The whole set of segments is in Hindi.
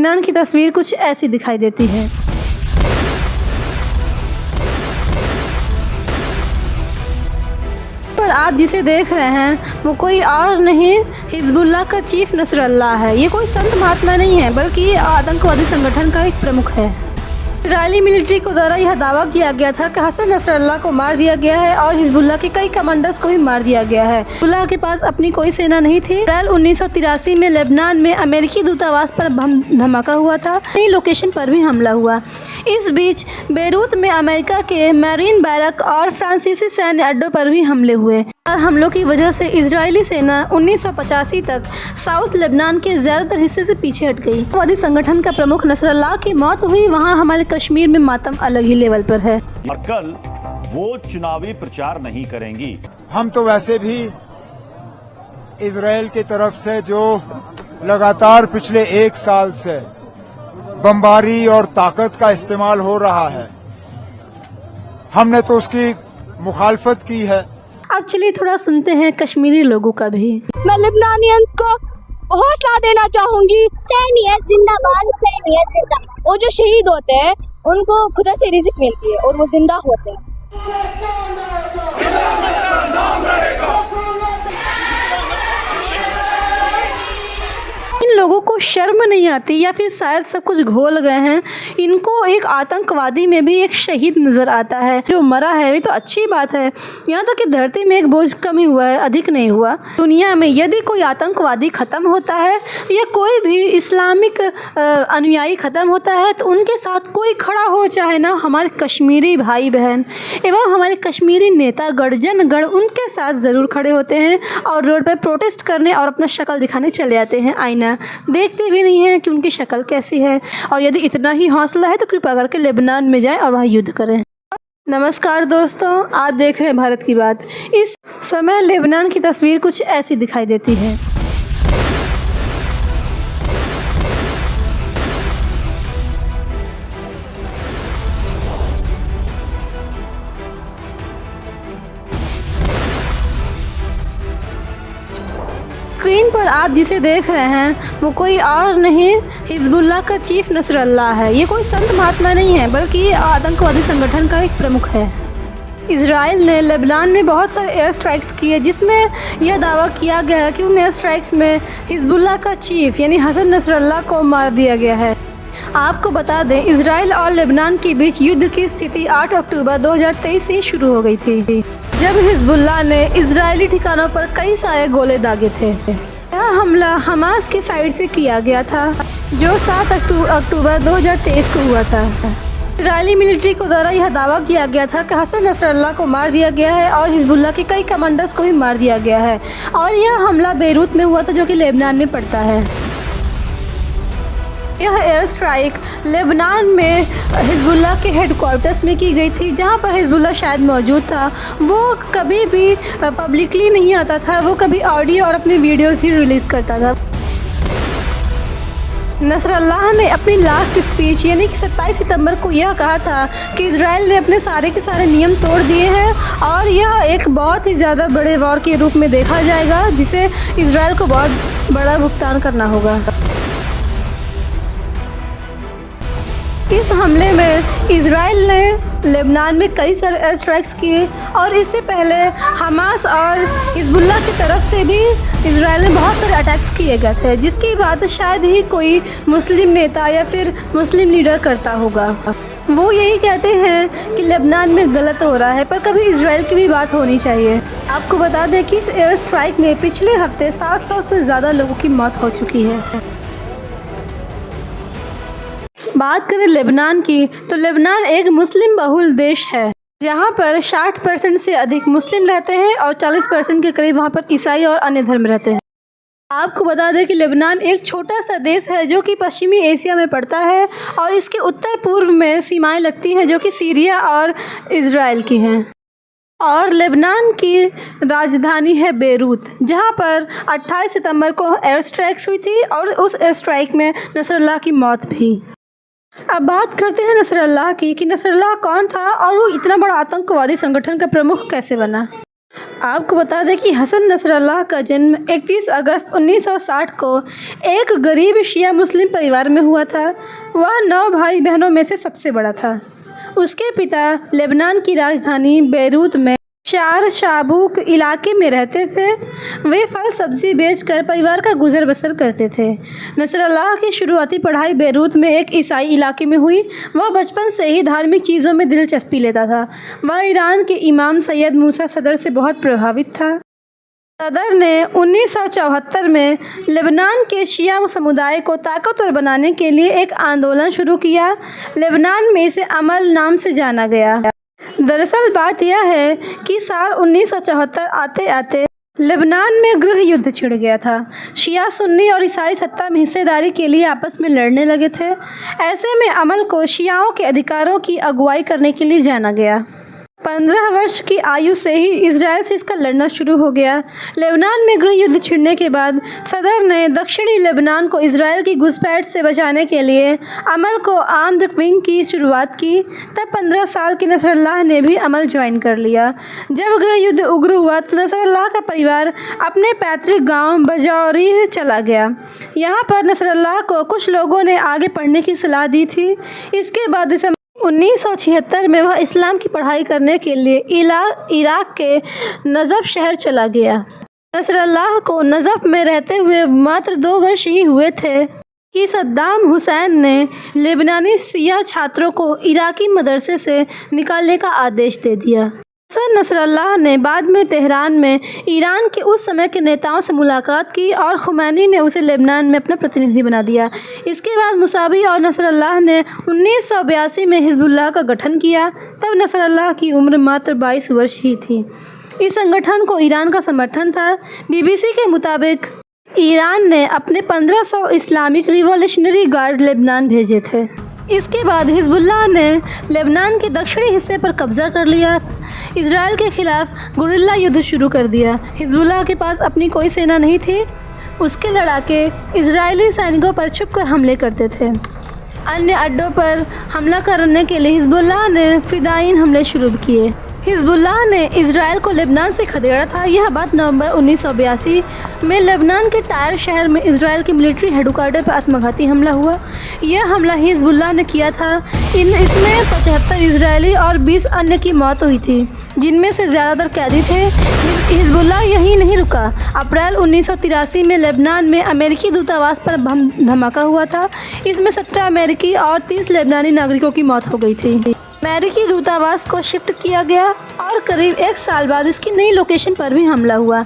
लेबनान की तस्वीर कुछ ऐसी दिखाई देती है। पर आप जिसे देख रहे हैं वो कोई और नहीं, हिजबुल्लाह का चीफ नसरल्लाह है। ये कोई संत महात्मा नहीं है, बल्कि ये आतंकवादी संगठन का एक प्रमुख है। इजरायली मिलिट्री को द्वारा यह दावा किया गया था कि हसन नसरल्लाह को मार दिया गया है और हिजबुल्लाह के कई कमांडर्स को भी मार दिया गया है। हिजबुल्लाह के पास अपनी कोई सेना नहीं थी। अप्रैल 1983 में लेबनान में अमेरिकी दूतावास पर बम धमाका हुआ था। कई लोकेशन पर भी हमला हुआ। इस बीच बेरूत में अमेरिका के मैरीन बैरक और फ्रांसीसी सैन्य अड्डों पर भी हमले हुए और हमलों की वजह से इजरायली सेना 1985 तक साउथ लेबनान के ज़्यादातर हिस्से से पीछे हट गई। आतंकवादी संगठन का प्रमुख नसरल्लाह की मौत हुई। वहाँ हमारे कश्मीर में मातम अलग ही लेवल पर है। और कल वो चुनावी प्रचार नहीं करेंगी। हम तो वैसे भी इजराइल की तरफ से जो लगातार पिछले 1 साल से बमबारी और ताकत का इस्तेमाल हो रहा है, हमने तो उसकी मुखालफत की है। अब चलिए थोड़ा सुनते हैं कश्मीरी लोगों का भी। मैं लेबनानियंस को हौसला देना चाहूंगी। सैनियत जिंदाबाद, सैनियत जिंदाबाद। वो जो शहीद होते हैं उनको खुदा से रिज़्क मिलती है और वो जिंदा होते हैं। इन लोगों को शर्म नहीं आती या फिर शायद सब कुछ घोल गए हैं। इनको एक आतंकवादी में भी एक शहीद नज़र आता है। जो मरा है वो तो अच्छी बात है। यहाँ तक कि धरती में एक बोझ कम ही हुआ है, अधिक नहीं हुआ। दुनिया में यदि कोई आतंकवादी ख़त्म होता है या कोई भी इस्लामिक अनुयायी ख़त्म होता है तो उनके साथ कोई खड़ा हो, चाहे ना हमारे कश्मीरी भाई बहन एवं हमारे कश्मीरी नेता जनगण उनके साथ ज़रूर खड़े होते हैं और रोड पर प्रोटेस्ट करने और अपना शक्ल दिखाने चले जाते हैं। आईना देखते भी नहीं हैं कि उनकी शक्ल कैसी है। और यदि इतना ही हौसला है तो कृपया करके लेबनान में जाएं और वहाँ युद्ध करें। नमस्कार दोस्तों, आप देख रहे हैं भारत की बात। इस समय लेबनान की तस्वीर कुछ ऐसी दिखाई देती है। स्क्रीन पर आप जिसे देख रहे हैं वो कोई और नहीं, हिजबुल्लाह का चीफ नसरल्लाह है। ये कोई संत महात्मा नहीं है, बल्कि ये आतंकवादी संगठन का एक प्रमुख है। इजराइल ने लेबनान में बहुत सारे एयर स्ट्राइक्स किए, जिसमें यह दावा किया गया है कि उन एयर स्ट्राइक्स में हिजबुल्लाह का चीफ यानी हसन नसरल्लाह को मार दिया गया है। आपको बता दें, इजराइल और लेबनान के बीच युद्ध की स्थिति 8 अक्टूबर 2023 से शुरू हो गई थी, जब हिजबुल्लाह ने इजरायली ठिकानों पर कई सारे गोले दागे थे। यह हमला हमास की साइड से किया गया था, जो 7 अक्टूबर 2023 को हुआ था। इजरायली मिलिट्री को द्वारा यह दावा किया गया था कि हसन नसरल्लाह को मार दिया गया है और हिजबुल्लाह के कई कमांडर्स को भी मार दिया गया है। और यह हमला बेरूत में हुआ था, जो कि लेबनान में पड़ता है। यह एयर स्ट्राइक लेबनान में हिजबुल्लाह के हेडक्वार्टर्स में की गई थी, जहां पर हिजबुल्लाह शायद मौजूद था। वो कभी भी पब्लिकली नहीं आता था, वो कभी ऑडियो और अपनी वीडियोस ही रिलीज़ करता था। नसरल्लाह ने अपनी लास्ट स्पीच यानी कि 27 सितंबर को यह कहा था कि इजराइल ने अपने सारे के सारे नियम तोड़ दिए हैं और यह एक बहुत ही ज़्यादा बड़े वॉर के रूप में देखा जाएगा, जिसे इजराइल को बहुत बड़ा भुगतान करना होगा। इस हमले में इजराइल ने लेबनान में कई सारे एयर स्ट्राइक्स किए और इससे पहले हमास और हिजबुल्लाह की तरफ से भी इजराइल में बहुत सारे अटैक्स किए गए थे, जिसकी बात शायद ही कोई मुस्लिम नेता या फिर मुस्लिम लीडर करता होगा। वो यही कहते हैं कि लेबनान में गलत हो रहा है, पर कभी इजराइल की भी बात होनी चाहिए। आपको बता दें कि इस एयर स्ट्राइक में पिछले हफ्ते 700 से ज़्यादा लोगों की मौत हो चुकी है। बात करें लेबनान की, तो लेबनान एक मुस्लिम बहुल देश है, जहां पर 60% से अधिक मुस्लिम रहते हैं और 40% के करीब वहां पर ईसाई और अन्य धर्म रहते हैं। आपको बता दें कि लेबनान एक छोटा सा देश है जो कि पश्चिमी एशिया में पड़ता है और इसके उत्तर पूर्व में सीमाएं लगती हैं, जो कि सीरिया और इजराइल की हैं। और लेबनान की राजधानी है बेरूत, जहां पर 28 सितंबर को एयर स्ट्राइक्स हुई थी और उस एयर स्ट्राइक में नसरल्लाह की मौत भी। अब बात करते हैं नसरल्लाह की कि नसरल्लाह कौन था और वो इतना बड़ा आतंकवादी संगठन का प्रमुख कैसे बना। आपको बता दें कि हसन नसरल्लाह का जन्म 31 अगस्त 1960 को एक गरीब शिया मुस्लिम परिवार में हुआ था। वह 9 भाई बहनों में से सबसे बड़ा था। उसके पिता लेबनान की राजधानी बेरूत में शार शाबूक इलाके में रहते थे। वे फल सब्जी बेचकर परिवार का गुजर बसर करते थे। नसरल्लाह की शुरुआती पढ़ाई बेरूत में एक ईसाई इलाके में हुई। वह बचपन से ही धार्मिक चीज़ों में दिलचस्पी लेता था। वह ईरान के इमाम सैयद मूसा सदर से बहुत प्रभावित था। सदर ने 1974 में लेबनान के शिया समुदाय को ताकतवर बनाने के लिए एक आंदोलन शुरू किया। लेबनान में इसे अमल नाम से जाना गया। दरअसल बात यह है कि साल 1974 आते आते लेबनान में गृह युद्ध छिड़ गया था। शिया सुन्नी और ईसाई सत्ता में हिस्सेदारी के लिए आपस में लड़ने लगे थे। ऐसे में अमल को शियाओं के अधिकारों की अगुवाई करने के लिए जाना गया। 15 वर्ष की आयु से ही इजराइल से इसका लड़ना शुरू हो गया। लेबनान में गृह युद्ध छिड़ने के बाद सदर ने दक्षिणी लेबनान को इजराइल की घुसपैठ से बचाने के लिए अमल को आर्म्ड विंग की शुरुआत की। तब 15 साल की नसरल्लाह ने भी अमल ज्वाइन कर लिया। जब गृह युद्ध उग्र हुआ तो नसरल्लाह का परिवार अपने पैतृक गांव बजौरी चला गया। यहाँ पर नसरल्लाह को कुछ लोगों ने आगे पढ़ने की सलाह दी थी। इसके बाद 1976 में वह इस्लाम की पढ़ाई करने के लिए इराक के नजफ शहर चला गया। नसरल्लाह को नजफ में रहते हुए मात्र 2 वर्ष ही हुए थे कि सद्दाम हुसैन ने लेबनानी सिया छात्रों को इराकी मदरसे से निकालने का आदेश दे दिया। हसन नसरल्लाह ने बाद में तेहरान में ईरान के उस समय के नेताओं से मुलाकात की और खुमैनी ने उसे लेबनान में अपना प्रतिनिधि बना दिया। इसके बाद मुसावी और नसरल्लाह ने 1982 में हिजबुल्लाह का गठन किया। तब नसरल्लाह की उम्र मात्र 22 वर्ष ही थी। इस संगठन को ईरान का समर्थन था। बीबीसी के मुताबिक ईरान ने अपने 1500 इस्लामिक रिवॉल्यूशनरी गार्ड लेबनान भेजे थे। इसके बाद हिजबुल्लाह ने लेबनान के दक्षिणी हिस्से पर कब्जा कर लिया। इजराइल के खिलाफ गुरिल्ला युद्ध शुरू कर दिया। हिजबुल्लाह के पास अपनी कोई सेना नहीं थी। उसके लड़ाके इजरायली सैनिकों पर छुपकर हमले करते थे। अन्य अड्डों पर हमला करने के लिए हिजबुल्लाह ने फिदायीन हमले शुरू किए। हिजबुल्लाह ने इजराइल को लेबनान से खदेड़ा था। यह बात नवंबर 1982 में लेबनान के टायर शहर में इजराइल के मिलिट्री हेडक्वार्टर पर आत्मघाती हमला हुआ। यह हमला हिजबुल्लाह ने किया था। इसमें 75 इजरायली और 20 अन्य की मौत हुई थी, जिनमें से ज़्यादातर कैदी थे। हिजबुल्लाह यहीं नहीं रुका। अप्रैल 1983 में लेबनान में अमेरिकी दूतावास पर बम धमाका हुआ था। इसमें 17 अमेरिकी और 30 लेबनानी नागरिकों की मौत हो गई थी। अमेरिकी दूतावास को शिफ्ट किया गया और करीब 1 साल बाद इसकी नई लोकेशन पर भी हमला हुआ।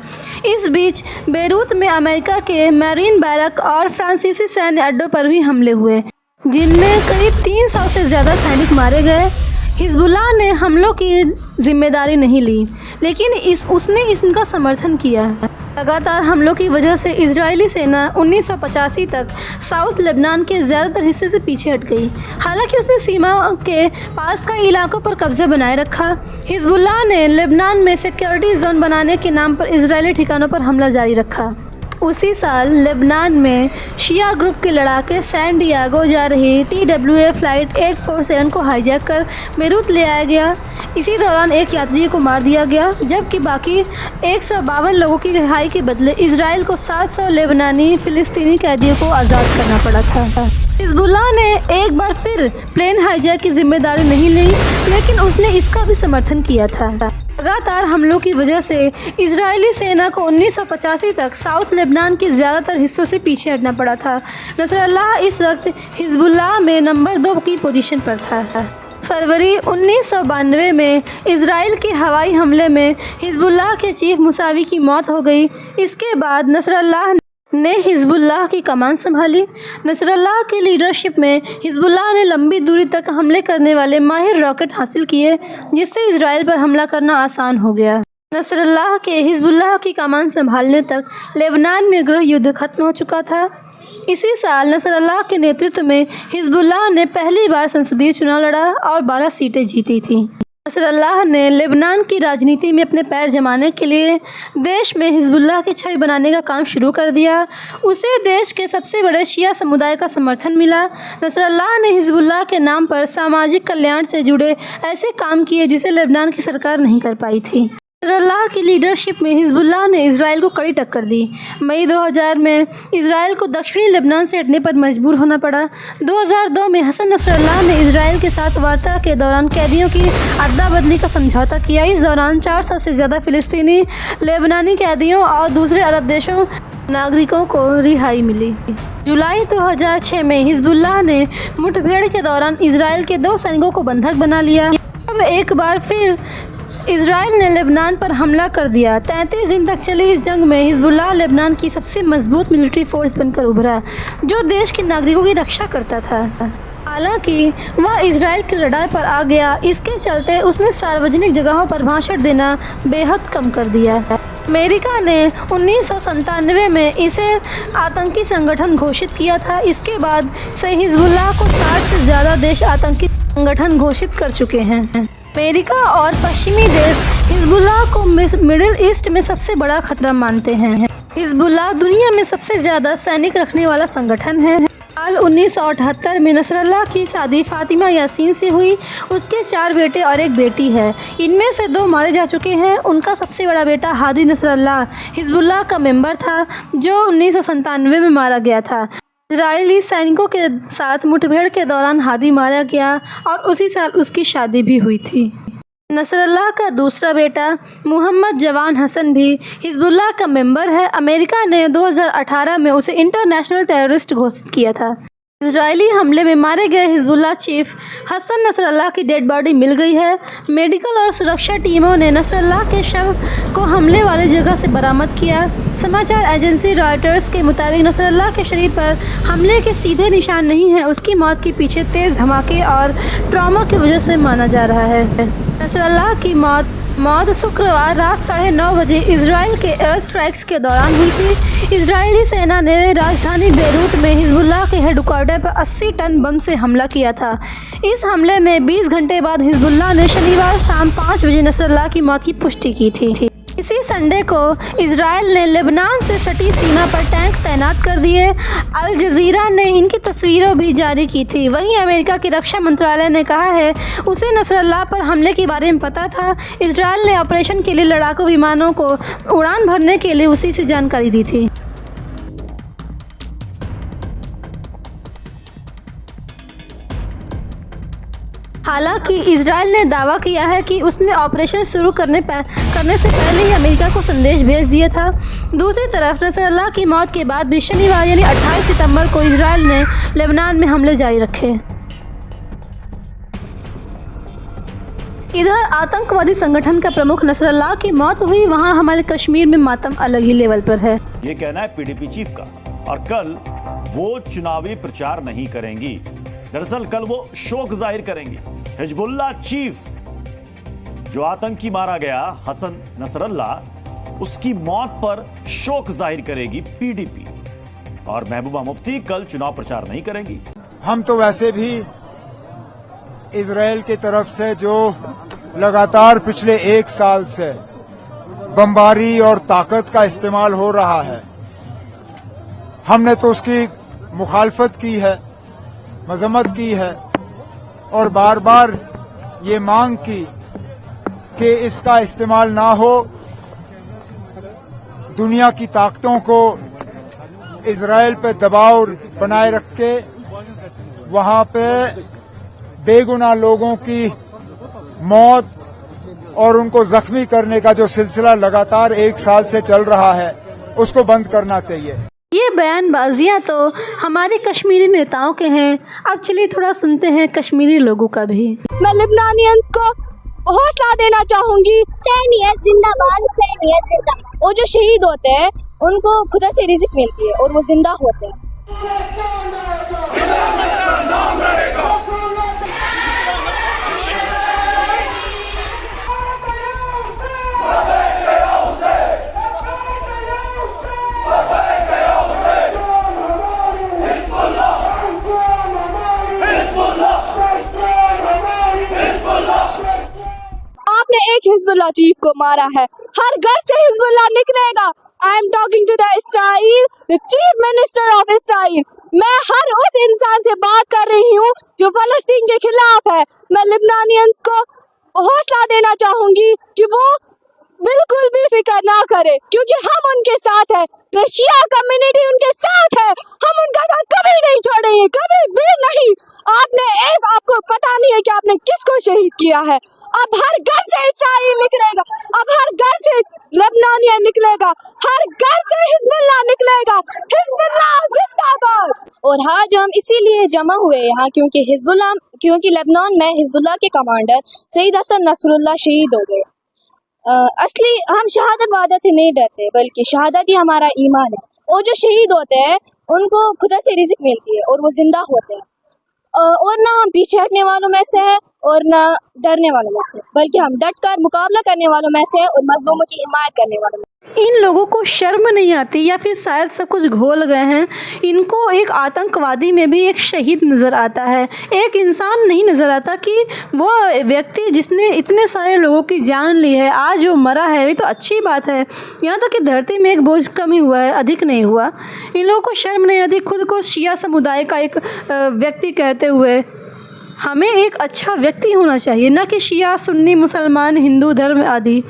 इस बीच बेरूत में अमेरिका के मैरीन बैरक और फ्रांसीसी सैन्य अड्डों पर भी हमले हुए, जिनमें करीब 300 से ज़्यादा सैनिक मारे गए। हिजबुल्लाह ने हमलों की जिम्मेदारी नहीं ली, लेकिन उसने इनका समर्थन किया। लगातार हमलों की वजह से इजरायली सेना 1985 तक साउथ लेबनान के ज़्यादातर हिस्से से पीछे हट गई। हालांकि उसने सीमा के पास का इलाकों पर कब्जा बनाए रखा। हिजबुल्लाह ने लेबनान में सिक्योरिटी जोन बनाने के नाम पर इजरायली ठिकानों पर हमला जारी रखा। उसी साल लेबनान में शिया ग्रुप के लड़ाके सैन डियागो जा रही TWA फ्लाइट 847 को हाईजैक कर बेरूत ले आया गया। इसी दौरान एक यात्री को मार दिया गया, जबकि बाकी 152 लोगों की रिहाई के बदले इजराइल को 700 लेबनानी फिलिस्तीनी कैदियों को आज़ाद करना पड़ा था। हिजबुल्लाह ने एक बार फिर प्लेन हाईजैक की जिम्मेदारी नहीं ली, लेकिन उसने इसका भी समर्थन किया था। लगातार हमलों की वजह से इजरायली सेना को 1985 तक साउथ लेबनान के ज़्यादातर हिस्सों से पीछे हटना पड़ा था। नसरल्लाह इस वक्त हिजबुल्लाह में नंबर 2 की पोजीशन पर था। फरवरी 1992 में इजराइल के हवाई हमले में हिजबुल्लाह के चीफ मुसावी की मौत हो गई। इसके बाद नसरल्लाह ने हिजबुल्लाह की कमान संभाली। नसरल्लाह की लीडरशिप में हिजबुल्लाह ने लंबी दूरी तक हमले करने वाले माहिर रॉकेट हासिल किए, जिससे इजराइल पर हमला करना आसान हो गया। नसरल्लाह के हिजबुल्लाह की कमान संभालने तक लेबनान में गृह युद्ध खत्म हो चुका था। इसी साल नसरल्लाह के नेतृत्व में हिजबुल्लाह ने पहली बार संसदीय चुनाव लड़ा और 12 सीटें जीती थीं। नसरल्लाह ने लेबनान की राजनीति में अपने पैर जमाने के लिए देश में हिजबुल्लाह की छवि बनाने का काम शुरू कर दिया। उसे देश के सबसे बड़े शिया समुदाय का समर्थन मिला। नसरल्लाह ने हिजबुल्लाह के नाम पर सामाजिक कल्याण से जुड़े ऐसे काम किए जिसे लेबनान की सरकार नहीं कर पाई थी। नसरल्लाह की लीडरशिप में हिजबुल्लाह ने इजराइल को कड़ी टक्कर दी। मई 2000 में इजराइल को दक्षिणी लेबनान से हटने पर मजबूर होना पड़ा। 2002 में हसन नसरल्लाह ने इजराइल के साथ वार्ता के दौरान कैदियों की अदला बदली का समझौता किया। इस दौरान 400 से ज़्यादा फ़िलिस्तीनी, लेबनानी कैदियों और दूसरे अरब देशों नागरिकों को रिहाई मिली। जुलाई 2006 में हिजबुल्लाह ने मुठभेड़ के दौरान इजराइल के 2 सैनिकों को बंधक बना लिया। अब एक बार फिर इजराइल ने लेबनान पर हमला कर दिया। 33 दिन तक चली इस जंग में हिजबुल्लाह लेबनान की सबसे मजबूत मिलिट्री फोर्स बनकर उभरा, जो देश के नागरिकों की रक्षा करता था। हालांकि वह इजराइल के रडार पर आ गया। इसके चलते उसने सार्वजनिक जगहों पर भाषण देना बेहद कम कर दिया। अमेरिका ने 1997 में इसे आतंकी संगठन घोषित किया था। इसके बाद से हिजबुल्लाह को 60 से ज़्यादा देश आतंकी संगठन घोषित कर चुके हैं। अमेरिका और पश्चिमी देश हिजबुल्लाह को मिडिल ईस्ट में सबसे बड़ा खतरा मानते हैं। हिजबुल्लाह दुनिया में सबसे ज़्यादा सैनिक रखने वाला संगठन है। साल 1978 में नसरल्लाह की शादी फातिमा यासीन से हुई। उसके 4 बेटे और 1 बेटी है। इनमें से 2 मारे जा चुके हैं। उनका सबसे बड़ा बेटा हादी नसरल्लाह हिजबुल्लाह का मेंबर था, जो 1997 में मारा गया था। इजरायली सैनिकों के साथ मुठभेड़ के दौरान हादी मारा गया और उसी साल उसकी शादी भी हुई थी। नसरल्लाह का दूसरा बेटा मोहम्मद जवान हसन भी हिजबुल्लाह का मेंबर है। अमेरिका ने 2018 में उसे इंटरनेशनल टेररिस्ट घोषित किया था। इजरायली हमले में मारे गए हिजबुल्लाह चीफ हसन नसरल्लाह की डेड बॉडी मिल गई है। मेडिकल और सुरक्षा टीमों ने नसरल्लाह के शव को हमले वाली जगह से बरामद किया। समाचार एजेंसी रॉयटर्स के मुताबिक नसरल्लाह के शरीर पर हमले के सीधे निशान नहीं हैं। उसकी मौत के पीछे तेज़ धमाके और ट्रॉमा की वजह से माना जा रहा है। नसरल्लाह की मौत शुक्रवार रात 9:30 बजे इजराइल के एयर स्ट्राइक्स के दौरान हुई थी। इजरायली सेना ने राजधानी बेरूत में हिजबुल्लाह के हेडक्वार्टर पर 80 टन बम से हमला किया था। इस हमले में 20 घंटे बाद हिजबुल्लाह ने शनिवार शाम 5 बजे नसरल्लाह की मौत की पुष्टि की थी। इसी संडे को इजराइल ने लेबनान से सटी सीमा पर टैंक तैनात कर दिए। अल जजीरा ने इनकी तस्वीरें भी जारी की थी। वहीं अमेरिका की रक्षा मंत्रालय ने कहा है उसे नसरल्लाह पर हमले के बारे में पता था। इजराइल ने ऑपरेशन के लिए लड़ाकू विमानों को उड़ान भरने के लिए उसी से जानकारी दी थी। हालांकि इजराइल ने दावा किया है कि उसने ऑपरेशन शुरू करने से पहले ही अमेरिका को संदेश भेज दिया था। दूसरी तरफ नसरल्लाह की मौत के बाद भी शनिवार यानी 28 सितंबर को इजराइल ने लेबनान में हमले जारी रखे। इधर आतंकवादी संगठन का प्रमुख नसरल्लाह की मौत हुई, वहां हमारे कश्मीर में मातम अलग ही लेवल पर है। ये कहना है पीडीपी चीफ का। और कल वो चुनावी प्रचार नहीं करेंगी। दरअसल कल वो शोक जाहिर करेंगी। हिजबुल्लाह चीफ जो आतंकी मारा गया हसन नसरल्लाह, उसकी मौत पर शोक जाहिर करेगी पीडीपी। और महबूबा मुफ्ती कल चुनाव प्रचार नहीं करेंगी। हम तो वैसे भी इजराइल की तरफ से जो लगातार पिछले 1 साल से बमबारी और ताकत का इस्तेमाल हो रहा है, हमने तो उसकी मुखालफत की है, मजम्मत की है और बार बार ये मांग की कि इसका इस्तेमाल ना हो। दुनिया की ताकतों को इजराइल पे दबाव बनाए रख के वहां पे बेगुनाह लोगों की मौत और उनको जख्मी करने का जो सिलसिला लगातार 1 साल से चल रहा है, उसको बंद करना चाहिए। ये बयानबाजियां तो हमारे कश्मीरी नेताओं के हैं। अब चलिए थोड़ा सुनते हैं कश्मीरी लोगों का भी। मैं लेबनानियंस को हौसला देना चाहूंगी। हुसैनियत जिंदाबाद, हुसैनियत जिंदाबाद। वो जो शहीद होते हैं उनको खुदा से रिज़्क़ मिलती है और वो जिंदा होते हैं। आपने एक हिजबुल्लाह चीफ को मारा है, हर घर से हिजबुल्लाह निकलेगा। I am talking to the Israel, the chief minister of Israel. मैं हर उस इंसान से बात कर रही हूँ जो फलस्तीन के खिलाफ है। मैं लेबनानियंस को हौसला देना चाहूंगी कि वो बिल्कुल भी फिक्र ना करे, क्योंकि हम उनके साथ हैं। जो शिया कम्युनिटी उनके साथ है, हम उनका साथ कभी नहीं छोड़ेंगे, कभी भी नहीं। आपको पता नहीं है कि आपने किसको शहीद किया है। अब हर घर से इसराइल निकलेगा, अब हर घर से लेबनानिया निकलेगा, हर घर से हिजबुल्लाह निकलेगा। हिजबुल्लाह जिंदाबाद। और हाँ, जो हम इसीलिए जमा हुए यहाँ क्योंकि लेबनान में हिजबुल्लाह के कमांडर सईद हसन नसरुल्लाह शहीद हो गए। असली हम शहादत वादा से नहीं डरते, बल्कि शहादत ही हमारा ईमान है। और जो शहीद होते हैं उनको खुदा से रिज़्क़ मिलती है और वो जिंदा होते हैं। और ना हम पीछे हटने वालों में से हैं और ना डरने वालों में से, बल्कि हम डट कर मुकाबला करने वालों में से और मजलूमों की हिमायत करने वालों में। इन लोगों को शर्म नहीं आती, या फिर शायद सब कुछ घोल गए हैं। इनको एक आतंकवादी में भी एक शहीद नज़र आता है, एक इंसान नहीं नज़र आता कि वो व्यक्ति जिसने इतने सारे लोगों की जान ली है आज वो मरा है। ये तो अच्छी बात है, यहाँ तक कि धरती में एक बोझ कम ही हुआ है, अधिक नहीं हुआ। इन लोगों को शर्म नहीं आती खुद को शिया समुदाय का एक व्यक्ति कहते हुए। हमें एक अच्छा व्यक्ति होना चाहिए, ना कि शिया सुन्नी मुसलमान हिंदू धर्म आदि।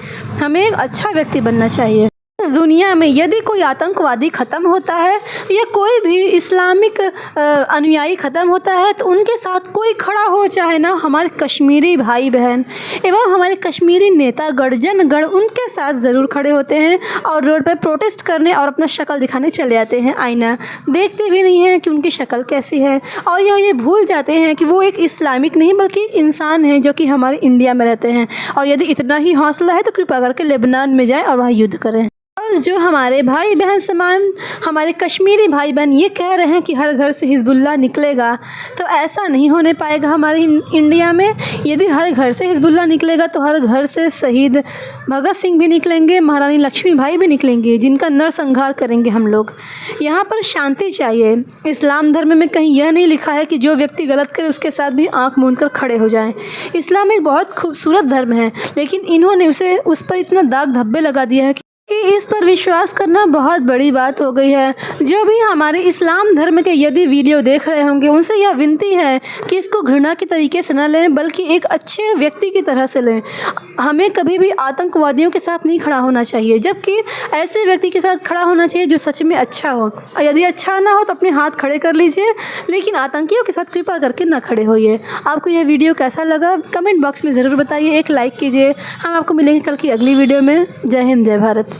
हमें एक अच्छा व्यक्ति बनना चाहिए। इस दुनिया में यदि कोई आतंकवादी ख़त्म होता है या कोई भी इस्लामिक अनुयायी ख़त्म होता है तो उनके साथ कोई खड़ा हो, चाहे ना हमारे कश्मीरी भाई बहन एवं हमारे कश्मीरी नेता गण उनके साथ ज़रूर खड़े होते हैं और रोड पर प्रोटेस्ट करने और अपना शक्ल दिखाने चले जाते हैं। आईना देखते भी नहीं हैं कि उनकी शक्ल कैसी है, और ये भूल जाते हैं कि वो एक इस्लामिक नहीं बल्कि इंसान है जो कि हमारे इंडिया में रहते हैं। और यदि इतना ही हौसला है तो कृपया करके लेबनान में जाएँ और वहाँ युद्ध करें। और जो हमारे भाई बहन समान हमारे कश्मीरी भाई बहन ये कह रहे हैं कि हर घर से हिजबुल्लाह निकलेगा, तो ऐसा नहीं होने पाएगा हमारे इंडिया में। यदि हर घर से हिजबुल्लाह निकलेगा तो हर घर से शहीद भगत सिंह भी निकलेंगे, महारानी लक्ष्मीबाई भी निकलेंगे, जिनका नरसंहार करेंगे हम लोग। यहाँ पर शांति चाहिए। इस्लाम धर्म में कहीं यह नहीं लिखा है कि जो व्यक्ति गलत करे उसके साथ भी आँख मूंद कर खड़े हो जाएं। इस्लाम एक बहुत खूबसूरत धर्म है, लेकिन इन्होंने उस पर इतना दाग धब्बे लगा दिया है कि इस पर विश्वास करना बहुत बड़ी बात हो गई है। जो भी हमारे इस्लाम धर्म के यदि वीडियो देख रहे होंगे उनसे यह विनती है कि इसको घृणा के तरीके से न लें, बल्कि एक अच्छे व्यक्ति की तरह से लें। हमें कभी भी आतंकवादियों के साथ नहीं खड़ा होना चाहिए, जबकि ऐसे व्यक्ति के साथ खड़ा होना चाहिए जो सच में अच्छा हो। और यदि अच्छा ना हो तो अपने हाथ खड़े कर लीजिए, लेकिन आतंकियों के साथ कृपा करके ना खड़े होइए। आपको यह वीडियो कैसा लगा कमेंट बॉक्स में ज़रूर बताइए, एक लाइक कीजिए। हम आपको मिलेंगे कल की अगली वीडियो में। जय हिंद, जय भारत।